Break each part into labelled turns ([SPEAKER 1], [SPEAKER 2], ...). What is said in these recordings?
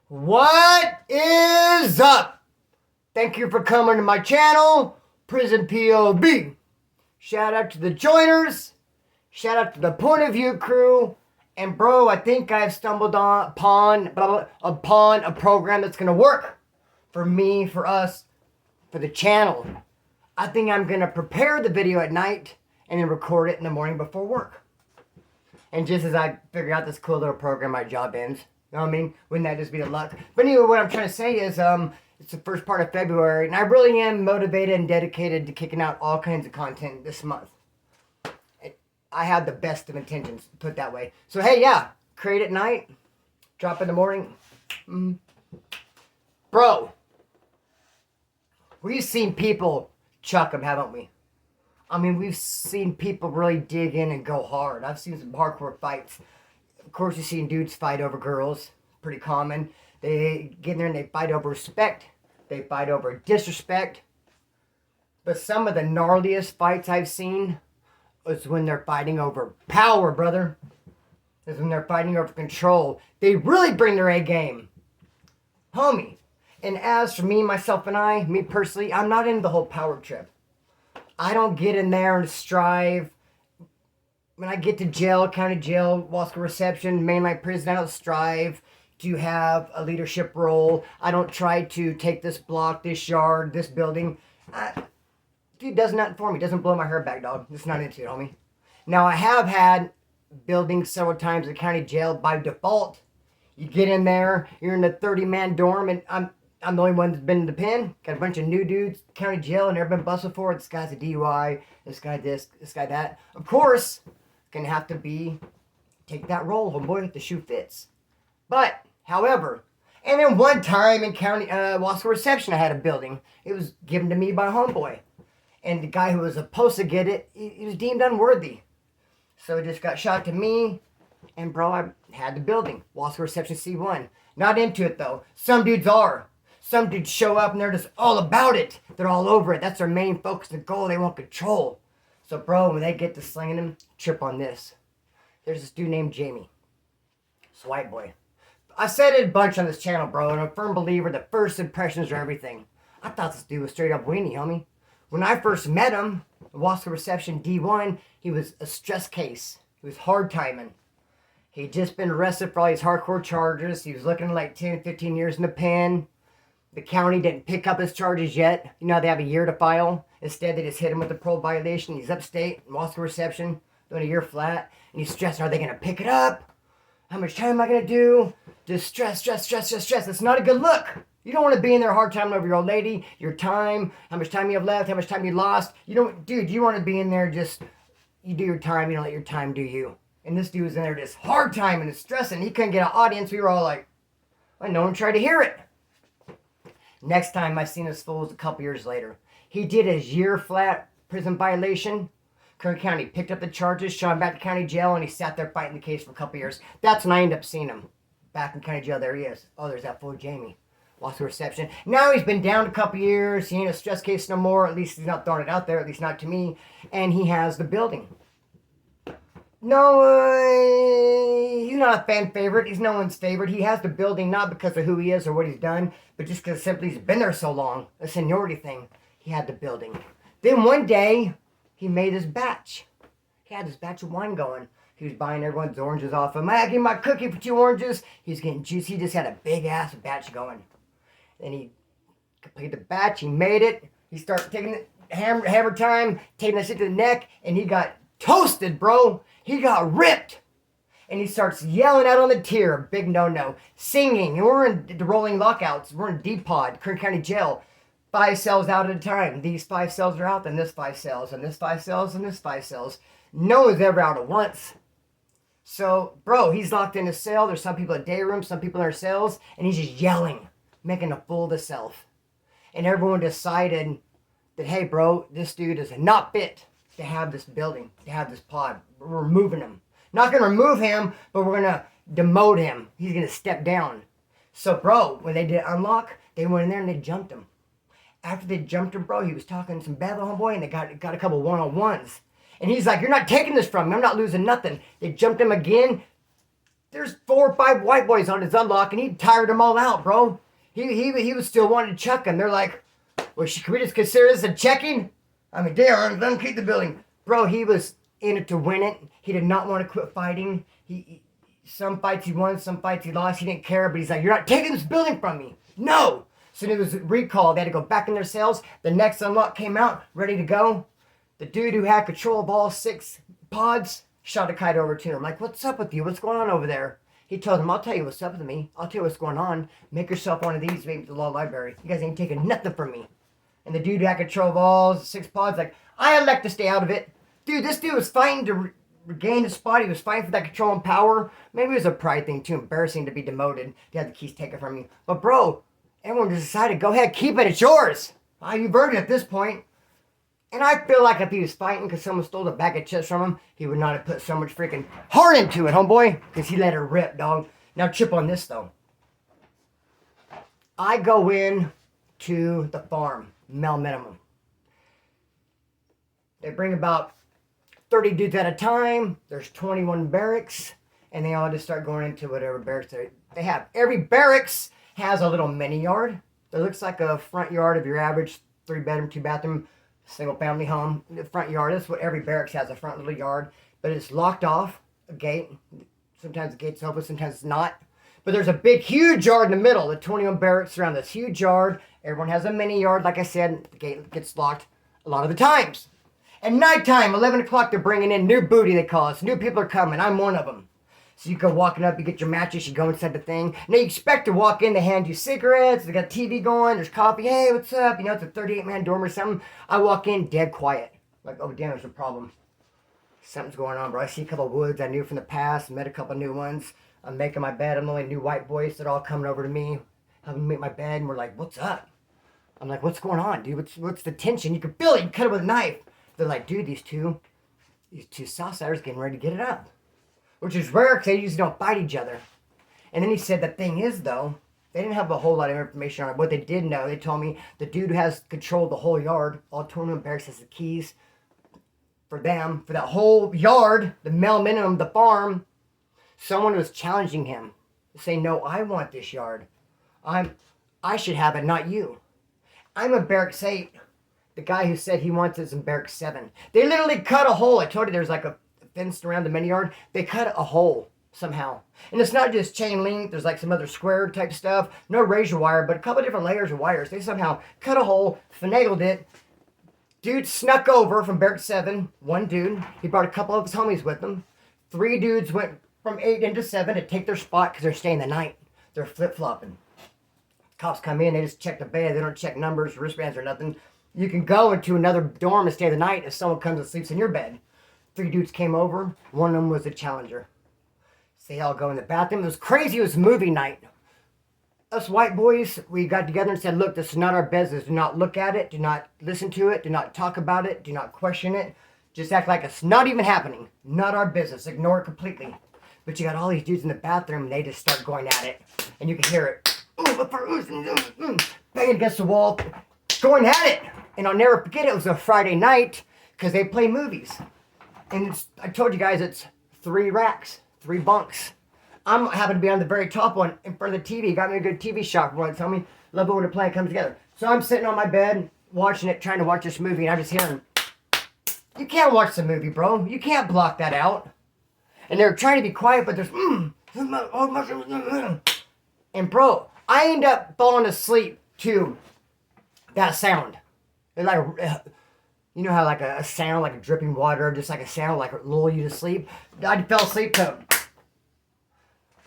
[SPEAKER 1] What is up? Thank you for coming to my channel, Prison POV. Shout out to the joiners. Shout out to the point of view crew. And bro, I think I've stumbled upon a program that's going to work for me, for us, for the channel. I think I'm going to prepare the video at night and then record it in the morning before work. And just as I figure out this cool little program, my job ends. You know what I mean? Wouldn't that just be the luck? But anyway, what I'm trying to say is, it's the first part of February, and I really am motivated and dedicated to kicking out all kinds of content this month. I have the best of intentions, put it that way. So hey, yeah, create at night, drop in the morning. Bro, we've seen people chuck them, haven't we? I mean, we've seen people really dig in and go hard. I've seen some hardcore fights. Of course, you've seen dudes fight over girls. Pretty common. They get in there and they fight over respect. They fight over disrespect. But some of the gnarliest fights I've seen is when they're fighting over power, brother. Is when they're fighting over control. They really bring their A game. Homie. And as for me, myself, and me personally, I'm not into the whole power trip. I don't get in there and strive. When I get to jail, county jail, Wasco reception, mainline prison, I don't strive to have a leadership role. I don't try to take this block, this yard, this building. Dude, does nothing for me. Doesn't blow my hair back, dog. Just not into it, homie. Now, I have had buildings several times at county jail by default. You get in there, you're in a 30-man dorm, and I'm the only one that's been in the pen. Got a bunch of new dudes, county jail, and never been busted for it. This guy's a DUI, this guy this guy that. Of course, gonna have to take that role, homeboy, the shoe fits. But, however, and then one time in county, Wasco reception, I had a building. It was given to me by a homeboy. And the guy who was supposed to get it, he was deemed unworthy. So it just got shot to me, and bro, I had the building. Wasco reception C1. Not into it, though. Some dudes are. Some dudes show up and they're just all about it. They're all over it. That's their main focus and goal. They want control. So, bro, when they get to slinging them, trip on this. There's this dude named Jamie. It's a white boy. I said it a bunch on this channel, bro, and I'm a firm believer that first impressions are everything. I thought this dude was straight up weenie, homie. When I first met him, Wasco reception D1, he was a stress case. He was hard timing. He'd just been arrested for all these hardcore charges. He was looking like 10, 15 years in the pen. The county didn't pick up his charges yet. You know, they have a year to file. Instead, they just hit him with a parole violation. He's upstate, Wasco reception, doing a year flat. And he's stressing, are they going to pick it up? How much time am I going to do? Just stress. It's not a good look. You don't want to be in there hard time over your old lady, your time, how much time you have left, how much time you lost. Dude, you want to be in there just, you do your time, you don't let your time do you. And this dude was in there just hard time and stressing. He couldn't get an audience. We were all like, well, no one tried to hear it. Next time I seen this fool was a couple years later. He did his year flat prison violation. Kern County picked up the charges, shot him back to county jail, and he sat there fighting the case for a couple years. That's when I ended up seeing him. Back in county jail, there he is. Oh, there's that fool Jamie. Lost the reception. Now he's been down a couple years. He ain't a stress case no more. At least he's not throwing it out there. At least not to me. And he has the building. No, he's not a fan favorite. He's no one's favorite. He has the building not because of who he is or what he's done, but just because simply he's been there so long. A seniority thing. He had the building. Then one day, he made his batch. He had this batch of wine going. He was buying everyone's oranges off him. I give him my cookie for 2 oranges. He's getting juice. He just had a big ass batch going. Then he completed the batch. He made it. He started taking the hammer time, taking that shit to the neck, and he got toasted, bro. He got ripped. And he starts yelling out on the tier, big no-no, singing. And we're in the rolling lockouts. We're in D-Pod, Kern County Jail. 5 cells out at a time. These 5 cells are out, then this 5 cells, and this 5 cells, and this 5 cells. No one's ever out at once. So, bro, he's locked in his cell. There's some people at day rooms, some people in their cells, and he's just yelling, making a fool of himself. And everyone decided that, hey, bro, this dude is not fit to have this building, to have this pod. We're removing him. Not going to remove him, but we're going to demote him. He's going to step down. So, bro, when they did unlock, they went in there and they jumped him. After they jumped him, bro, he was talking some bad little homeboy, and they got a couple one-on-ones. And he's like, you're not taking this from me. I'm not losing nothing. They jumped him again. There's 4 or 5 white boys on his unlock, and he tired them all out, bro. He was still wanting to chuck them. They're like, well, can we just consider this a checking? I mean, damn, let him keep the building. Bro, he was in it to win it. He did not want to quit fighting. Some fights he won, some fights he lost. He didn't care, but he's like, you're not taking this building from me. No. So it was recalled. They had to go back in their cells. The next unlock came out, ready to go. The dude who had control of all 6 pods shot a kite over to him. I'm like, what's up with you? What's going on over there? He told him, I'll tell you what's up with me. I'll tell you what's going on. Make yourself one of these, maybe the law library. You guys ain't taking nothing from me. And the dude who had control of all 6 pods, like, I elect to stay out of it. Dude, this dude was fighting to regain his spot. He was fighting for that control and power. Maybe it was a pride thing, too embarrassing to be demoted, to have the keys taken from you. But bro, everyone just decided, go ahead, keep it, it's yours. You've earned it at this point. And I feel like if he was fighting because someone stole a bag of chips from him, he would not have put so much freaking heart into it, homeboy. Because he let it rip, dog. Now chip on this, though. I go in to the farm, male minimum. They bring about 30 dudes at a time. There's 21 barracks. And they all just start going into whatever barracks they have. Every barracks has a little mini yard. It looks like a front yard of your average 3-bedroom, 2-bathroom, single family home. The front yard, that's what every barracks has, a front little yard. But it's locked off, a gate. Sometimes the gate's open, sometimes it's not. But there's a big, huge yard in the middle. The 21 barracks around this huge yard. Everyone has a mini yard. Like I said, the gate gets locked a lot of the times. At nighttime, 11 o'clock, they're bringing in new booty, they call us. New people are coming. I'm one of them. So you go walking up, you get your mattress, you go inside the thing. Now you expect to walk in, they hand you cigarettes, they got TV going, there's coffee. Hey, what's up? You know, it's a 38-man dorm or something. I walk in, dead quiet. Like, oh, damn, there's a problem. Something's going on, bro. I see a couple of woods I knew from the past, met a couple of new ones. I'm making my bed. I'm the only new white boys that are all coming over to me, helping me make my bed, and we're like, what's up? I'm like, what's going on, dude? What's the tension? You can feel it. You can cut it with a knife. They're like, dude, these two Southsiders getting ready to get it up. Which is rare because they usually don't fight each other. And then he said the thing is, though, they didn't have a whole lot of information on it. What they did know, they told me the dude who has control of the whole yard, all 21 barracks has the keys for them, for that whole yard, the male minimum, the farm. Someone was challenging him, saying, no, I want this yard. I should have it, not you. I'm a barracks 8. The guy who said he wants it is in barracks 7. They literally cut a hole. I told you there's like a fenced around the mini yard. They cut a hole somehow. And it's not just chain link. There's like some other square type stuff. No razor wire, but a couple of different layers of wires. They somehow cut a hole, finagled it. Dude snuck over from barracks 7. One dude. He brought a couple of his homies with him. 3 dudes went from 8 into 7 to take their spot because they're staying the night. They're flip-flopping. Cops come in. They just check the bed. They don't check numbers, wristbands, or nothing. You can go into another dorm and stay the night if someone comes and sleeps in your bed. 3 dudes came over. One of them was a challenger. So they all go in the bathroom. It was crazy. It was movie night. Us white boys, we got together and said, look, this is not our business. Do not look at it. Do not listen to it. Do not talk about it. Do not question it. Just act like it's not even happening. Not our business. Ignore it completely. But you got all these dudes in the bathroom and they just start going at it. And you can hear it. Banging against the wall. Going at it. And I'll never forget it was a Friday night because they play movies. And I told you guys it's 3 racks, 3 bunks. I happen to be on the very top one in front of the TV. Got me a good TV shot for once. Tell me, love it when the plan comes together. So I'm sitting on my bed, watching it, trying to watch this movie, and I'm just hearing, you can't watch the movie, bro. You can't block that out. And they're trying to be quiet, but there's, and bro, I end up falling asleep to that sound. It's like, you know how like a sound, like a dripping water, just like a sound, like lull you to sleep? I fell asleep to it.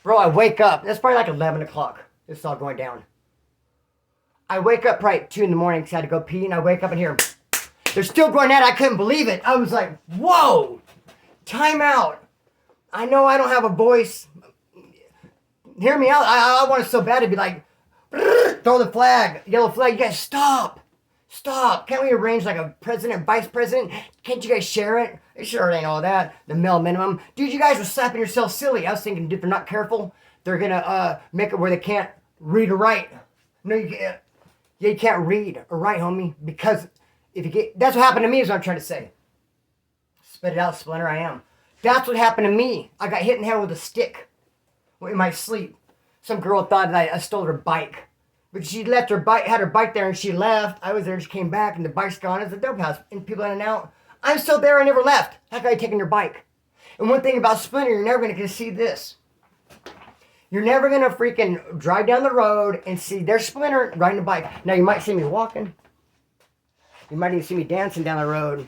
[SPEAKER 1] Bro, I wake up. That's probably like 11 o'clock. This is all going down. I wake up probably 2 in the morning because I had to go pee, and I wake up and hear, they're still going at it. I couldn't believe it. I was like, whoa, time out. I know I don't have a voice. Hear me out. I want it so bad to be like, throw the flag, yellow flag. You guys stop. Stop. Can't we arrange like a president, vice president? Can't you guys share it? It sure ain't all that. The male minimum. Dude, you guys are slapping yourself silly. I was thinking if they're not careful, they're going to make it where they can't read or write. No, you can't. Yeah, you can't read or write, homie. Because if you get... That's what happened to me is what I'm trying to say. Spit it out, Splinter. I am. That's what happened to me. I got hit in the head with a stick. in my sleep. Some girl thought that I stole her bike. But she left her bike, had her bike there, and she left. I was there, and she came back, and the bike's gone. It's a dope house, and people in and out. I'm still there. I never left. How could I taken your bike? And one thing about Splinter, you're never going to see this. You're never going to freaking drive down the road and see there's Splinter riding a bike. Now, you might see me walking. You might even see me dancing down the road.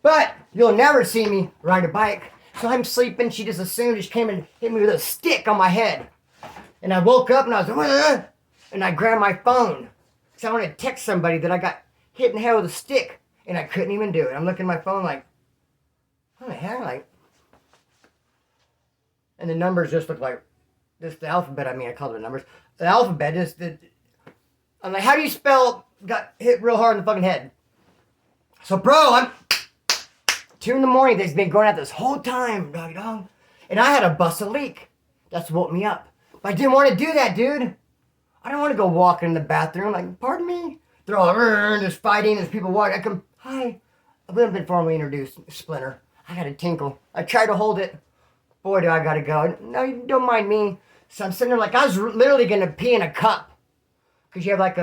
[SPEAKER 1] But you'll never see me ride a bike. So I'm sleeping. She just assumed she came and hit me with a stick on my head. And I woke up and I was like, and I grabbed my phone. So I wanted to text somebody that I got hit in the head with a stick. And I couldn't even do it. I'm looking at my phone like, what the heck? Like, and the numbers just look like, this the alphabet, I call it the numbers. The alphabet is I'm like, how do you spell, got hit real hard in the fucking head? So bro, I'm 2 in the morning, they've been going out this whole time, doggy dog. And I had a bust a leak. That's woke me up. But I didn't want to do that, dude. I don't want to go walking in the bathroom like, pardon me? They're all just fighting, there's people walking. I come, hi. I've been formally introduced, Splinter. I got a tinkle. I tried to hold it. Boy, do I gotta go. No, you don't mind me. So I'm sitting there like I was literally gonna pee in a cup. Because you have like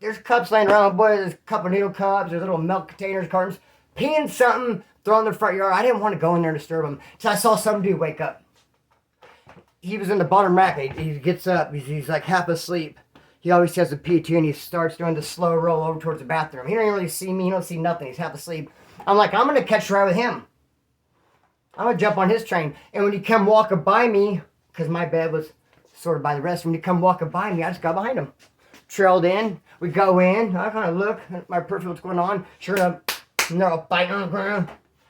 [SPEAKER 1] there's cups laying around. Boy, there's a couple of noodle cups. There's little milk containers, cartons. Peeing something, throwing in the front yard. I didn't want to go in there and disturb him. So I saw some dude wake up. He was in the bottom rack. He gets up. He's like half asleep. He always has a pee too, and he starts doing the slow roll over towards the bathroom. He don't even really see me. He don't see nothing. He's half asleep. I'm like, I'm going to catch a ride with him. I'm going to jump on his train. And when he come walking by me, because my bed was sort of by the rest, when he come walking by me, I just got behind him. Trailed in. We go in. I kind of look at my peripheral, what's going on. Sure enough, they're all biting on the ground.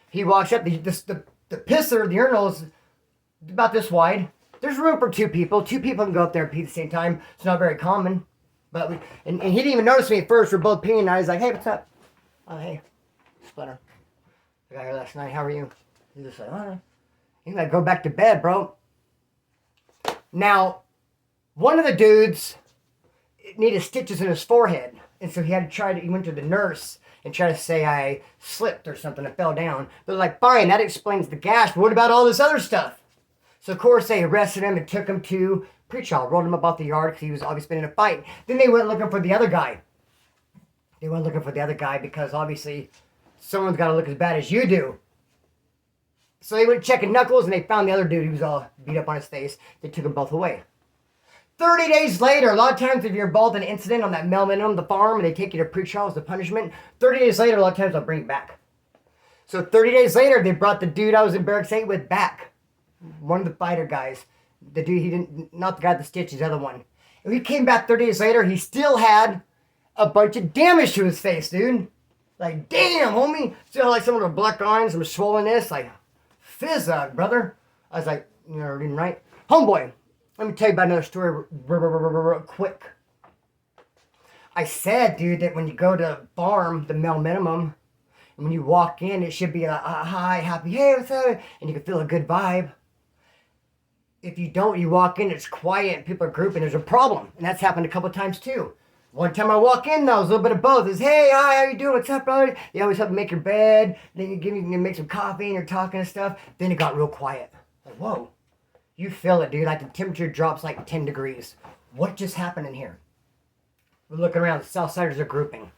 [SPEAKER 1] He walks up. The pisser, the urinal is about this wide. There's room for 2 people. 2 people can go up there and pee at the same time. It's not very common. But and he didn't even notice me at first. We're both peeing. And I was like, hey, what's up? Oh, hey, Splinter. I got here last night. How are you? He's just like, oh, you gotta go back to bed, bro. Now, one of the dudes needed stitches in his forehead. And so he went to the nurse and tried to say I slipped or something. I fell down. They're like, fine, that explains the gash. But what about all this other stuff? So, of course, they arrested him and took him to pretrial, rolled him up off the yard because he was obviously been in a fight. Then they went looking for the other guy. They went looking for the other guy because, obviously, someone's got to look as bad as you do. So they went checking Knuckles, and they found the other dude. He was all beat up on his face. They took them both away. 30 days later, a lot of times if you're involved in an incident on that mail minimum, the farm, and they take you to pretrial as the punishment, 30 days later, a lot of times they'll bring you back. So 30 days later, they brought the dude I was in Barracks 8 with back. One of the fighter guys. The dude, he didn't, not the guy with the stitches, the other one. And we came back 30 days later, he still had a bunch of damage to his face, dude. Like, damn, homie. Still like some of the black lines, some swollenness. Like, fizz up, brother. I was like, you know, reading right. Homeboy, let me tell you about another story real quick. I said, dude, that when you go to farm, the male minimum, and when you walk in, it should be a hi, happy, hey, what's up? And you can feel a good vibe. If you don't, you walk in, it's quiet, and people are grouping, there's a problem. And that's happened a couple of times, too. One time I walk in, though, it was a little bit of both. It's, hey, hi, how you doing? What's up, brother? They always help you make your bed. Then you make some coffee, and you're talking and stuff. Then it got real quiet. Like, whoa. You feel it, dude. Like, the temperature drops like 10 degrees. What just happened in here? We're looking around. The Southsiders are grouping.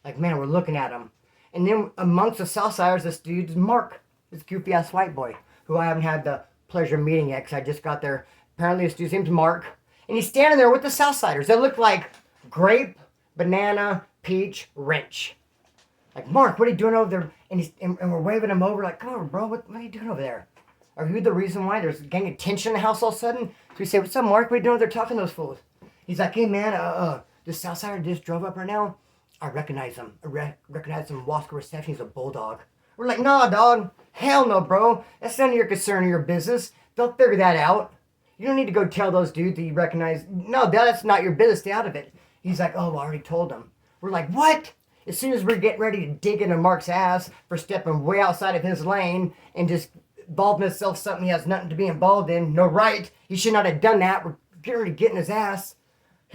[SPEAKER 1] Like, man, we're looking at them. And then amongst the Southsiders, this dude's Mark. This goofy-ass white boy, who I haven't had the pleasure of meeting yet, because I just got there. Apparently, this dude's name's Mark. And he's standing there with the Southsiders. They look like grape, banana, peach, wrench. Like, Mark, what are you doing over there? And we're waving him over, like, come over, bro. What are you doing over there? Are you the reason why there's a gang of tension in the house all of a sudden? So we say, what's up, Mark? What are you doing over there talking to those fools? He's like, hey, man, this Southsider just drove up right now. I recognize him. I recognize him. Wasco Reception. He's a bulldog. We're like, nah, dog. Hell no, bro. That's none of your concern or your business. They'll figure that out. You don't need to go tell those dudes that you recognize. No, that's not your business. Stay out of it. He's like, oh, I already told them. We're like, what? As soon as we're getting ready to dig into Mark's ass for stepping way outside of his lane and just involving himself in something he has nothing to be involved in, no right. He should not have done that. We're getting ready to get in his ass.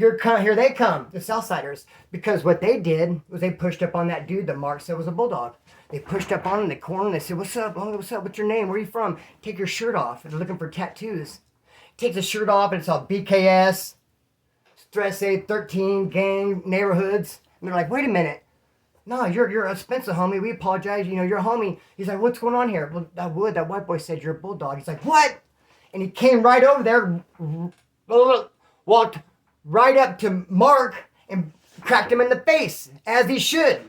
[SPEAKER 1] Here they come, the Southsiders. Because what they did was they pushed up on that dude that Mark said was a bulldog. They pushed up on him, they cornered him, they said, what's up? Oh, what's up? What's your name? Where are you from? Take your shirt off. And they're looking for tattoos. Takes the shirt off and it's all BKS, Stress 813, gang, neighborhoods. And they're like, wait a minute. No, you're a Spencer homie. We apologize. You know, you're a homie. He's like, what's going on here? Well, that white boy said you're a bulldog. He's like, what? And he came right over there, walked right up to Mark and cracked him in the face, as he should.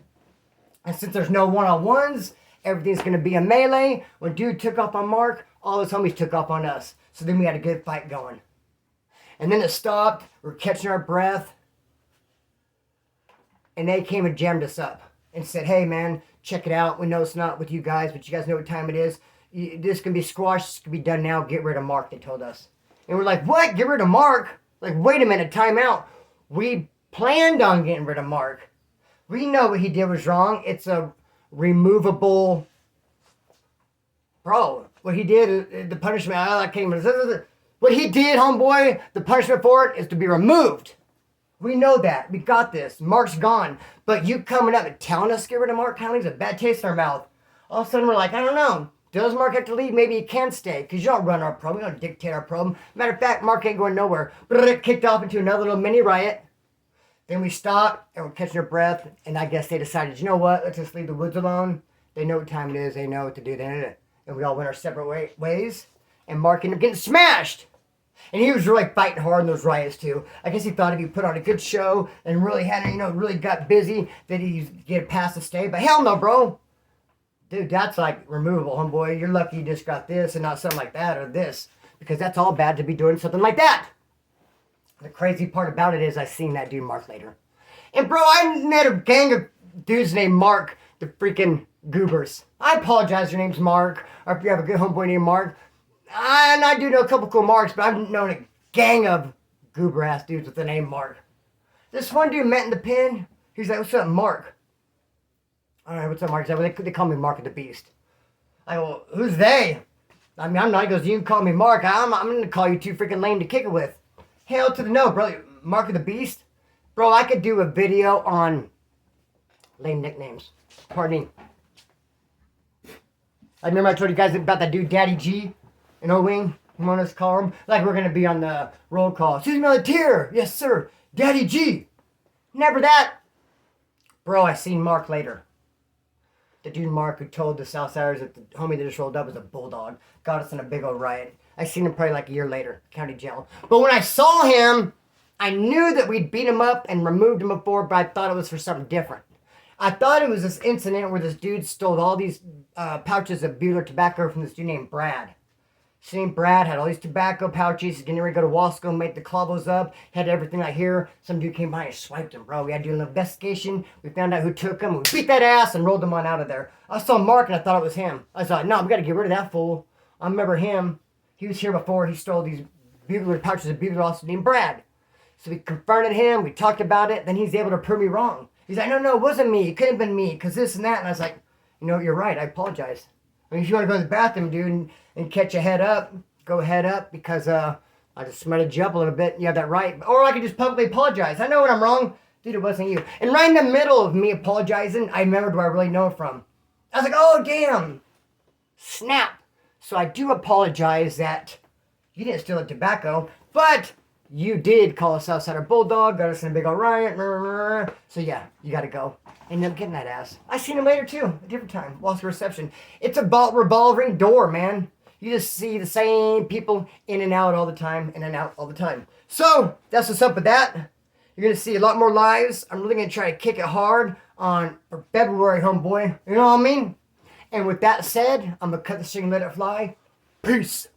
[SPEAKER 1] And since there's no one-on-ones, everything's going to be a melee. When dude took off on Mark, all his homies took off on us. So then we had a good fight going. And then it stopped. We're catching our breath. And they came and jammed us up and said, hey, man, check it out. We know it's not with you guys, but you guys know what time it is. This can be squashed. This can be done now. Get rid of Mark, they told us. And we're like, what? Get rid of Mark? Like, wait a minute, time out. We planned on getting rid of Mark. We know what he did was wrong. It's a removable... Bro, what he did, the punishment, I can't even... What he did, homeboy, the punishment for it is to be removed. We know that. We got this. Mark's gone. But you coming up and telling us to get rid of Mark kind of leaves a bad taste in our mouth. All of a sudden, we're like, I don't know. Does Mark have to leave? Maybe he can stay. Because you don't run our program. You don't dictate our program. Matter of fact, Mark ain't going nowhere. But it kicked off into another little mini riot. Then we stopped and we're catching our breath. And I guess they decided, you know what? Let's just leave the woods alone. They know what time it is. They know what to do. They did it. And we all went our separate ways. And Mark ended up getting smashed. And he was really fighting hard in those riots too. I guess he thought if he put on a good show and really had, really got busy, that he'd get past the state. But hell no, bro. Dude, that's like removable, homeboy. You're lucky you just got this and not something like that or this. Because that's all bad to be doing something like that. The crazy part about it is I seen that dude Mark later. And bro, I met a gang of dudes named Mark, the freaking goobers. I apologize your name's Mark, or if you have a good homeboy named Mark. And I do know a couple cool Marks, but I've known a gang of goober-ass dudes with the name Mark. This one dude met in the pen. He's like, what's up, Mark? All right, what's up, Mark? He's like, well, they call me Mark the Beast. I go, well, who's they? I mean, I'm not. He goes, you can call me Mark. I'm going to call you too freaking lame to kick it with. Hell to the no, bro. Mark the Beast? Bro, I could do a video on lame nicknames. Pardon me. I remember I told you guys about that dude, Daddy G. In O-Wing, you want us to call him? Like we're going to be on the roll call. Excuse me, on the tier. Yes, sir. Daddy G. Never that. Bro, I seen Mark later. The dude Mark who told the Southsiders that the homie that just rolled up was a bulldog. Got us in a big old riot. I seen him probably like a year later. County jail. But when I saw him, I knew that we'd beat him up and removed him before, but I thought it was for something different. I thought it was this incident where this dude stole all these pouches of Bueller tobacco from this dude named Brad. Same Brad had all these tobacco pouches. He's getting ready to go to Wasco, make the clavos up. Had everything right here. Some dude came by and swiped him, bro. We had to do an investigation. We found out who took him. We beat that ass and rolled him on out of there. I saw Mark and I thought it was him. I was like, no, we got to get rid of that fool. I remember him. He was here before. He stole these Bugler pouches of Bugler also named Brad. So we confronted him. We talked about it. Then he's able to prove me wrong. He's like, no, it wasn't me. It couldn't have been me because this and that. And I was like, you know, you're right. I apologize. I mean, if you want to go to the bathroom, dude, and catch a head up, go head up because I just smarted you up a little bit. You have that right. Or I could just publicly apologize. I know when I'm wrong. Dude, it wasn't you. And right in the middle of me apologizing, I remembered where I really know it from. I was like, oh, damn. Snap. So I do apologize that you didn't steal the tobacco, but you did call us outsider bulldog, got us in a big old riot. So yeah, you got to go. Ended up getting that ass. I seen him later too, a different time. Lost the reception. It's a revolving door, man. You just see the same people in and out all the time, in and out all the time. So that's what's up with that. You're gonna see a lot more lives. I'm really gonna try to kick it hard for February, homeboy. You know what I mean? And with that said, I'm gonna cut this thing and let it fly. Peace.